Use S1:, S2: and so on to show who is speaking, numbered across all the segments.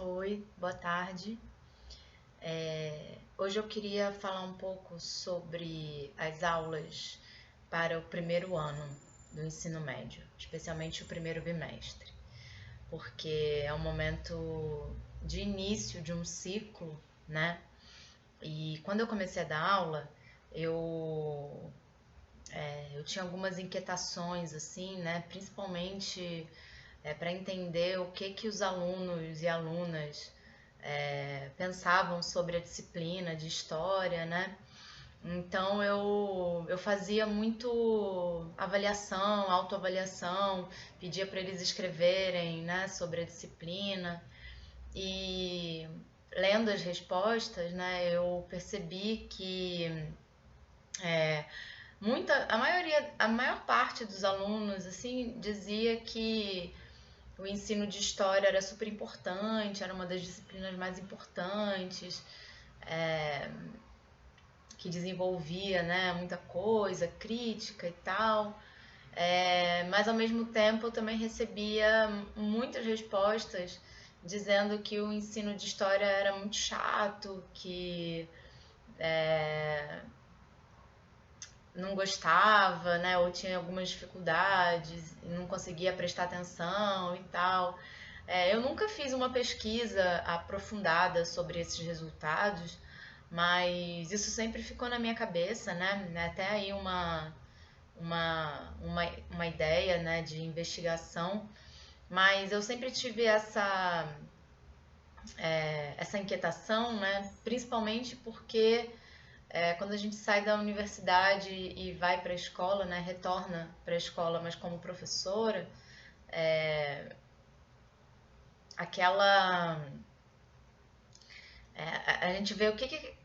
S1: Oi, boa tarde. Hoje eu queria falar um pouco sobre as aulas para o primeiro ano do ensino médio, especialmente o primeiro bimestre, porque é um momento de início de um ciclo, né? E quando eu comecei a dar aula, eu, eu tinha algumas inquietações, assim, né? Principalmente para entender o que os alunos e alunas pensavam sobre a disciplina de história, né? Então eu fazia muito avaliação, autoavaliação, pedia para eles escreverem, né, sobre a disciplina e lendo as respostas, né, eu percebi que a maior parte dos alunos assim dizia que o ensino de história era super importante, era uma das disciplinas mais importantes, que desenvolvia, né, muita coisa, crítica e tal. Mas ao mesmo tempo eu também recebia muitas respostas dizendo que o ensino de história era muito chato, que não gostava, né, ou tinha algumas dificuldades e não conseguia prestar atenção e tal. Eu nunca fiz uma pesquisa aprofundada sobre esses resultados, mas isso sempre ficou na minha cabeça, né? Até aí uma ideia, né, de investigação, mas eu sempre tive essa inquietação, né, principalmente porque quando a gente sai da universidade e vai para a escola, né, retorna para a escola, mas como professora, aquela a gente vê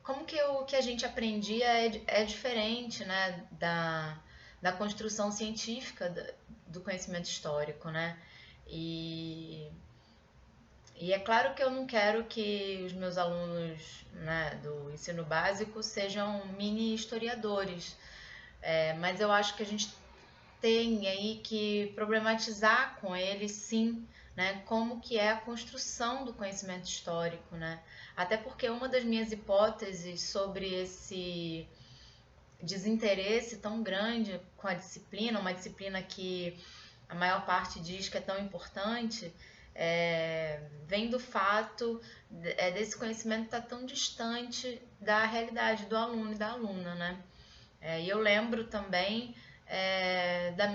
S1: como que o que a gente aprendia é diferente, né, da construção científica do conhecimento histórico, né? E, e é claro que eu não quero que os meus alunos, né, do ensino básico sejam mini historiadores, mas eu acho que a gente tem aí que problematizar com eles, sim, né, como que é a construção do conhecimento histórico, né? Até porque uma das minhas hipóteses sobre esse desinteresse tão grande com a disciplina, uma disciplina que a maior parte diz que é tão importante, vem do fato desse conhecimento estar tão distante da realidade do aluno e da aluna, né? E eu lembro também da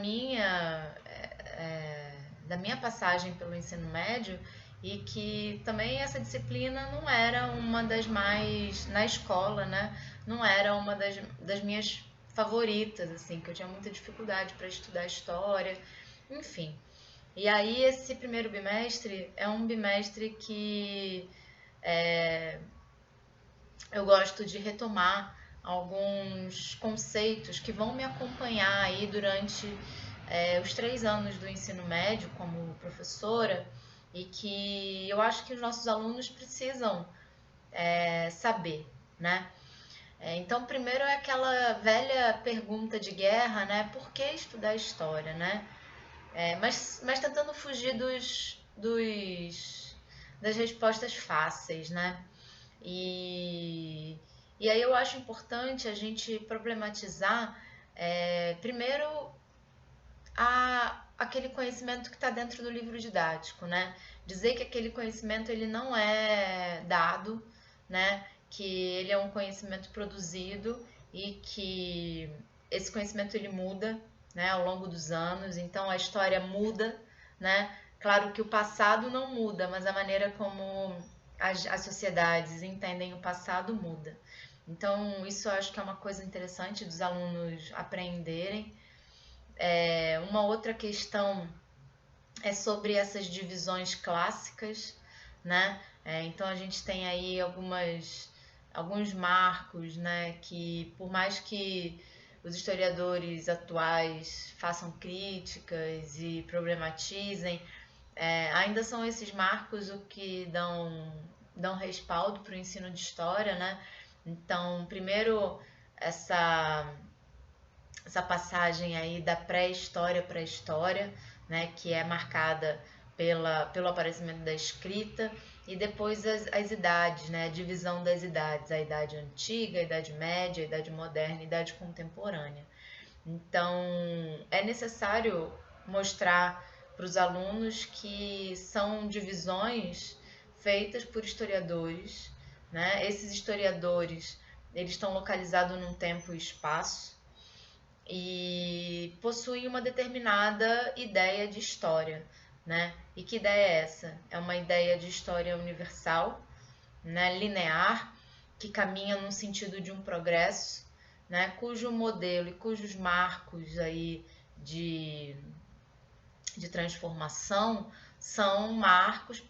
S1: da minha passagem pelo ensino médio e que também essa disciplina não era uma das mais, na escola, né? Não era uma das minhas favoritas, assim, que eu tinha muita dificuldade para estudar história, enfim. E aí esse primeiro bimestre é um bimestre que eu gosto de retomar alguns conceitos que vão me acompanhar aí durante os 3 anos do ensino médio como professora e que eu acho que os nossos alunos precisam saber, né? Então, primeiro é aquela velha pergunta de guerra, né? Por que estudar história, né? Mas tentando fugir das respostas fáceis, né? E, e aí eu acho importante a gente problematizar, primeiro, aquele conhecimento que está dentro do livro didático, né? Dizer que aquele conhecimento ele não é dado, né? Que ele é um conhecimento produzido e que esse conhecimento ele muda, né? Ao longo dos anos. Então a história muda, né? Claro que o passado não muda, mas a maneira como as sociedades entendem o passado muda. Então isso eu acho que é uma coisa interessante dos alunos aprenderem. Uma outra questão é sobre essas divisões clássicas, né? Então a gente tem aí alguns marcos, né? Que por mais que os historiadores atuais façam críticas e problematizem, ainda são esses marcos o que dão respaldo para o ensino de história, né? Então, primeiro, essa essa passagem aí da pré-história para a história, né, que é marcada pelo aparecimento da escrita, e depois as idades, né? A divisão das idades, a idade antiga, a idade média, a idade moderna, a idade contemporânea. Então, é necessário mostrar para os alunos que são divisões feitas por historiadores, né? Esses historiadores, eles estão localizados num tempo e espaço e possuem uma determinada ideia de história, né? E que ideia é essa? É uma ideia de história universal, né? Linear, que caminha no sentido de um progresso, né? Cujo modelo e cujos marcos aí de transformação são marcos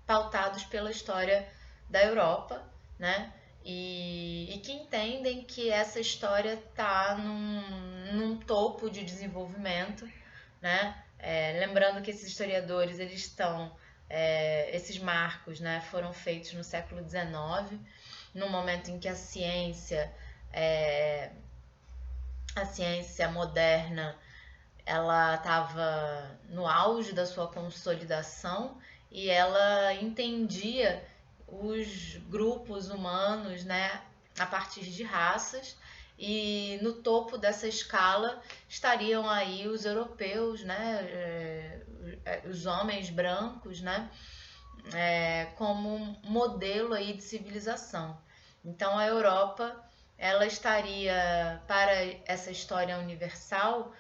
S1: pautados pela história da Europa, né? E que entendem que essa história está num topo de desenvolvimento, né? Lembrando que esses historiadores, eles estão, esses marcos, né, foram feitos no século XIX, no momento em que a ciência moderna, ela estava no auge da sua consolidação e ela entendia os grupos humanos, né, a partir de raças, e no topo dessa escala estariam aí os europeus, né, os homens brancos, né, como modelo aí de civilização. Então a Europa, ela estaria para essa história universal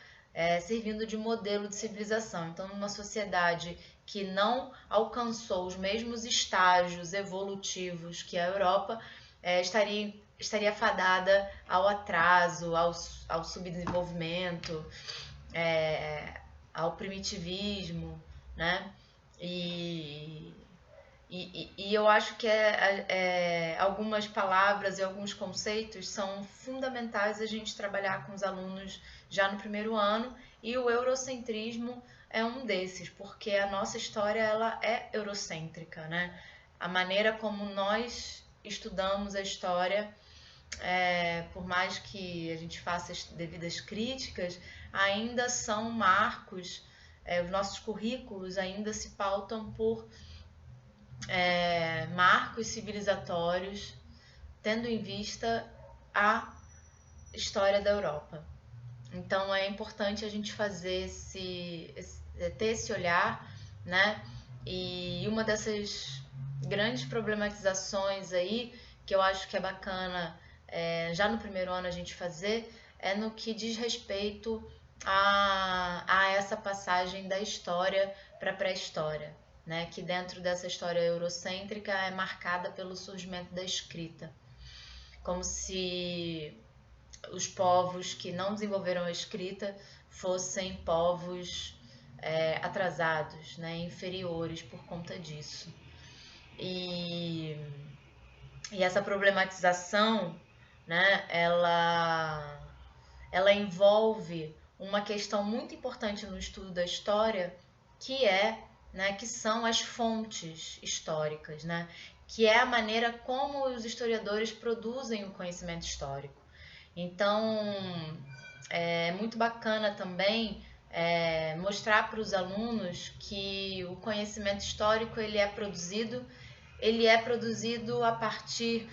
S1: servindo de modelo de civilização. Então, numa sociedade que não alcançou os mesmos estágios evolutivos que a Europa, estaria fadada ao atraso, ao subdesenvolvimento, ao primitivismo, né? E eu acho que algumas palavras e alguns conceitos são fundamentais a gente trabalhar com os alunos já no primeiro ano, e o eurocentrismo é um desses, porque a nossa história, ela é eurocêntrica, né? A maneira como nós estudamos a história, por mais que a gente faça as devidas críticas, ainda são marcos, os nossos currículos ainda se pautam por marcos civilizatórios, tendo em vista a história da Europa. Então é importante a gente fazer ter esse olhar, né? E uma dessas grandes problematizações aí, que eu acho que é bacana já no primeiro ano a gente fazer, é no que diz respeito a essa passagem da história para a pré-história, né? Que dentro dessa história eurocêntrica é marcada pelo surgimento da escrita, como se os povos que não desenvolveram a escrita fossem povos atrasados, né? Inferiores por conta disso. E essa problematização, né? Ela envolve uma questão muito importante no estudo da história, que são as fontes históricas, né? Que é a maneira como os historiadores produzem o conhecimento histórico. Então, é muito bacana também mostrar para os alunos que o conhecimento histórico ele é produzido a partir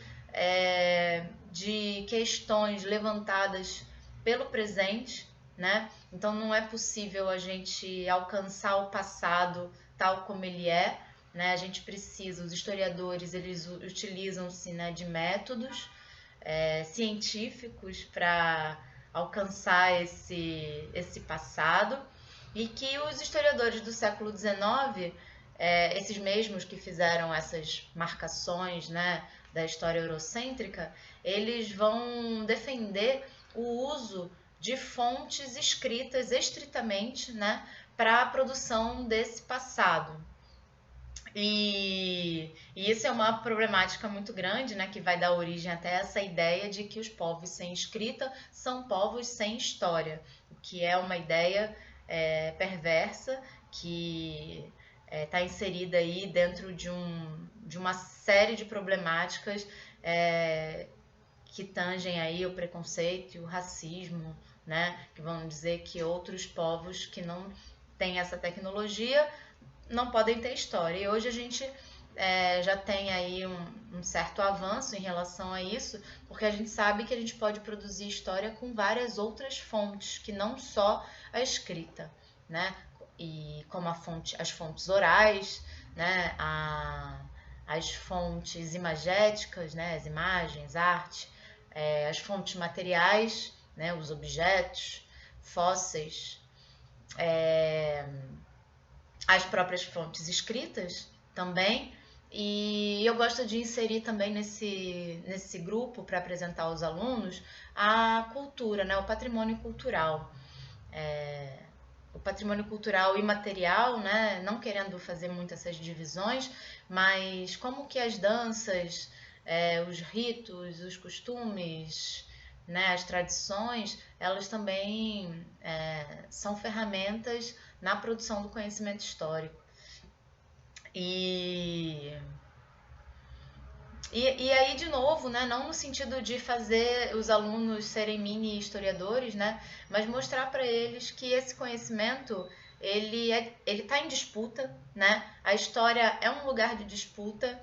S1: de questões levantadas pelo presente, né? Então não é possível a gente alcançar o passado tal como ele é, né? A gente precisa, os historiadores, eles utilizam-se, né, de métodos científicos para alcançar esse passado, e que os historiadores do século XIX, esses mesmos que fizeram essas marcações, né, da história eurocêntrica, eles vão defender o uso de fontes escritas estritamente, né, para a produção desse passado. E isso é uma problemática muito grande, né, que vai dar origem até essa ideia de que os povos sem escrita são povos sem história, o que é uma ideia perversa que está inserida aí dentro de uma série de problemáticas que tangem aí o preconceito e o racismo, né, que vão dizer que outros povos que não têm essa tecnologia não podem ter história. E hoje a gente já tem aí um certo avanço em relação a isso, porque a gente sabe que a gente pode produzir história com várias outras fontes, que não só a escrita, né? E como as fontes orais, né? As fontes imagéticas, né? As imagens, arte, as fontes materiais, né? Os objetos, fósseis, as próprias fontes escritas também. E eu gosto de inserir também nesse grupo, para apresentar aos alunos, a cultura, né? O patrimônio cultural. O patrimônio cultural imaterial, né? Não querendo fazer muitas essas divisões, mas como que as danças, os ritos, os costumes, né? As tradições, elas também são ferramentas na produção do conhecimento histórico. E aí, de novo, né, não no sentido de fazer os alunos serem mini historiadores, né, mas mostrar para eles que esse conhecimento ele está em disputa, né? A história é um lugar de disputa.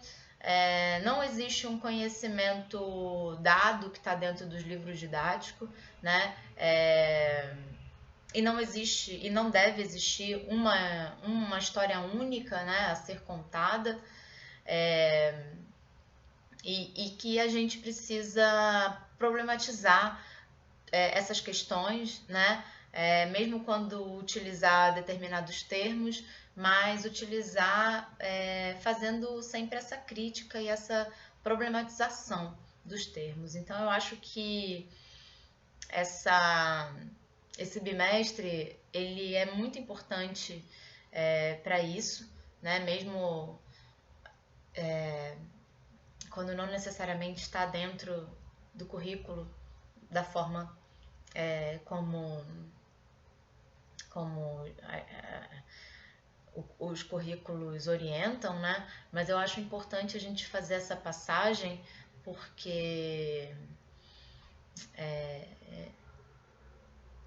S1: Não existe um conhecimento dado que está dentro dos livros didáticos, né? E não existe e não deve existir uma história única, né, a ser contada. E que a gente precisa problematizar essas questões, né? Mesmo quando utilizar determinados termos, mas utilizar fazendo sempre essa crítica e essa problematização dos termos. Então eu acho que esse bimestre ele é muito importante para isso, né? Mesmo quando não necessariamente está dentro do currículo da forma como os currículos orientam, né? Mas eu acho importante a gente fazer essa passagem porque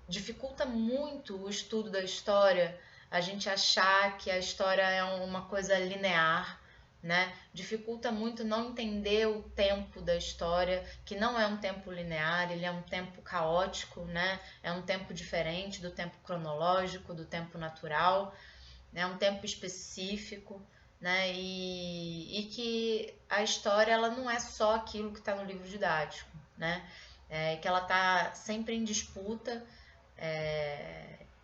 S1: dificulta muito o estudo da história a gente achar que a história é uma coisa linear, né? Dificulta muito não entender o tempo da história, que não é um tempo linear, ele é um tempo caótico, né? É um tempo diferente do tempo cronológico, do tempo natural, né? É um tempo específico, né? E que a história ela não é só aquilo que está no livro didático, né? Que ela está sempre em disputa,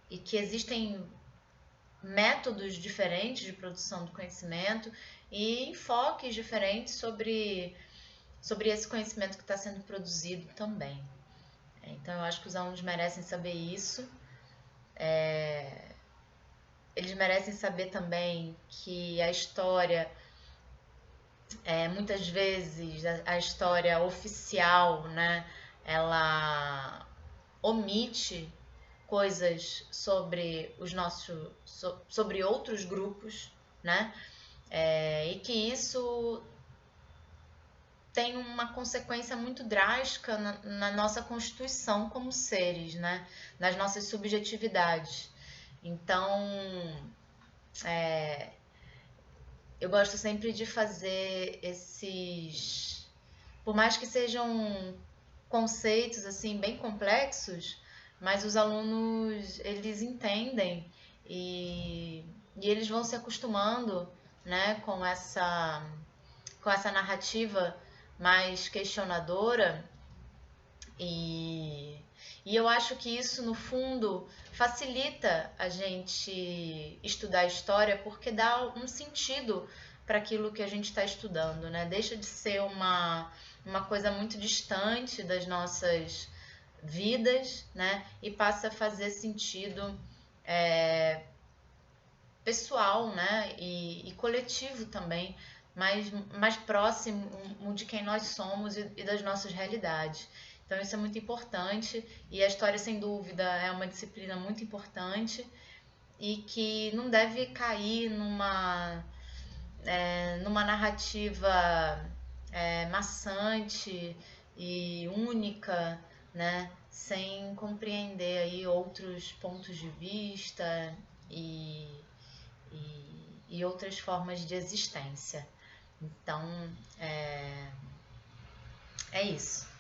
S1: e que existem métodos diferentes de produção do conhecimento e enfoques diferentes sobre esse conhecimento que está sendo produzido também. Então eu acho que os alunos merecem saber isso. Eles merecem saber também que a história, muitas vezes a história oficial, né, ela omite coisas sobre sobre outros grupos, né? E que isso tem uma consequência muito drástica na nossa constituição como seres, né? Nas nossas subjetividades. Então, eu gosto sempre de fazer por mais que sejam conceitos assim bem complexos, mas os alunos eles entendem e eles vão se acostumando, né, com essa narrativa mais questionadora e eu acho que isso no fundo facilita a gente estudar história porque dá um sentido para aquilo que a gente está estudando, né? Deixa de ser uma coisa muito distante das nossas vidas, né? E passa a fazer sentido pessoal, né? E coletivo também, mais próximo de quem nós somos e das nossas realidades. Então isso é muito importante e a história, sem dúvida, é uma disciplina muito importante e que não deve cair numa narrativa maçante e única, né? Sem compreender aí outros pontos de vista e, e outras formas de existência. Então, é isso.